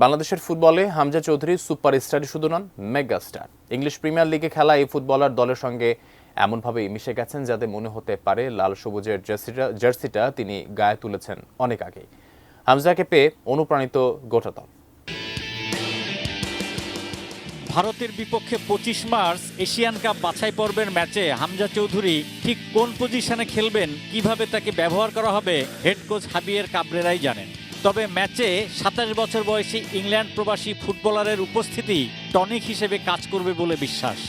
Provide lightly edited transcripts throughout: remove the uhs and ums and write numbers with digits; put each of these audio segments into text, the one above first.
বাংলাদেশের ফুটবলে হামজা চৌধুরী সুপারস্টারই শুধু নন, মেগা স্টার। ইংলিশ প্রিমিয়ার লিগে খেলা এই ফুটবলার দলের সঙ্গে এমনভাবেই মিশে গেছেন যাতে মনে হতে পারে লাল সবুজের জার্সিটা তিনি গায়ে তুলেছেন অনেক আগেই। হামজাকে পেয়ে অনুপ্রাণিত গোটা দল। ভারতের বিপক্ষে 25 মার্চ এশিয়ান কাপ বাছাই পর্বের ম্যাচে হামজা চৌধুরী ঠিক কোন পজিশনে খেলবেন, কিভাবে তাকে ব্যবহার করা হবে, হেড কোচ হাবিয়ের কাবরেরাই জানেন। তবে ম্যাচে 27 বছর বয়সী ইংল্যান্ড প্রবাসী ফুটবলারের উপস্থিতি টনিক হিসেবে কাজ করবে বলে বিশ্বাস।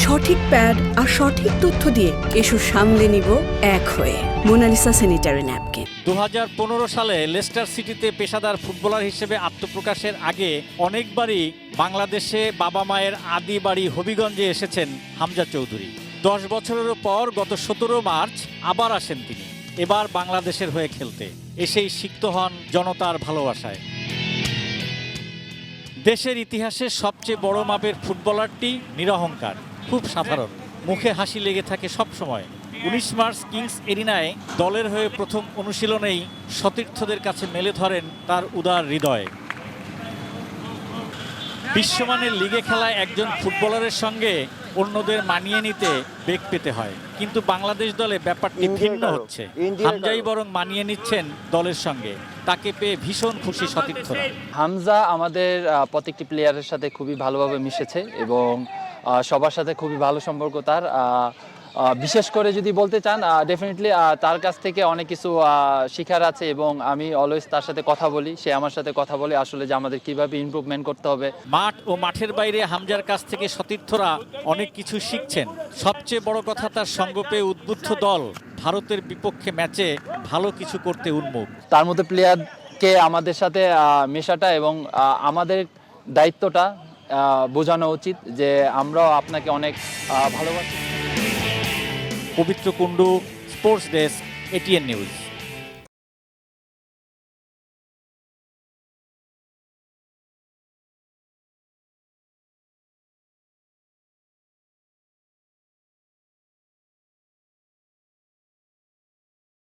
সঠিক প্যাড আর সঠিক তথ্য দিয়ে এসব সামলে নিব এক হয়ে। Mona Lisa sanitary napkin. 2015 সালে লেস্টার সিটিতে পেশাদার ফুটবলার হিসেবে আত্মপ্রকাশের আগে অনেকবারই বাংলাদেশে বাবা মায়ের আদি বাড়ি হবিগঞ্জে এসেছেন হামজা চৌধুরী। 10 বছরের পর গত 17 মার্চ আবার আসেন তিনি, এবার বাংলাদেশের হয়ে খেলতে। এসেই সিক্ত হন জনতার ভালোবাসায়। দেশের ইতিহাসে সবচেয়ে বড় মাপের ফুটবলারটি নিরহংকার, খুব সাধারণ, মুখে হাসি লেগে থাকে সব সময়। 19 মার্চ কিংস এরিনায় দলের হয়ে প্রথম অনুশীলনেই সতীর্থদের কাছে মেলে ধরেন তার উদার হৃদয়। বিশ্বমানের লিগে খেলায় একজন ফুটবলারের সঙ্গে অন্যদের মানিয়ে নিতে বেগ পেতে হয়, কিন্তু বাংলাদেশ দলে ব্যাপারটি ভিন্ন হচ্ছে। হামজাই বরং মানিয়ে নিচ্ছেন দলের সঙ্গে, তাকে পেয়ে ভীষণ খুশি সতীর্থরা। হামজা আমাদের প্রত্যেকটি প্লেয়ারের সাথে খুবই ভালোভাবে মিশেছে এবং সবার সাথে খুবই ভালো সম্পর্ক তার। বিশেষ করে যদি বলতে চান, ডেফিনেটলি তার কাছ থেকে অনেক কিছু শেখার আছে এবং আমি অলওয়েজ তার সাথে কথা বলি, সে আমার সাথে কথা বলে আসলে যে আমাদের কিভাবে ইমপ্রুভমেন্ট করতে হবে। মাঠ ও মাঠের বাইরে হামজার কাছ থেকে সতীর্থরা অনেক কিছু শিখছেন। সবচেয়ে বড় কথা, তার সঙ্গ পেয়ে উদ্বুদ্ধ দল ভারতের বিপক্ষে ম্যাচে ভালো কিছু করতে উন্মুখ। তার মধ্যে প্লেয়ারকে আমাদের সাথে মেশাটা এবং আমাদের দায়িত্বটা বোঝানো উচিত যে আমরাও আপনাকে অনেক ভালোবাসি। পবিত্র Kundu, sports desk, ATN news.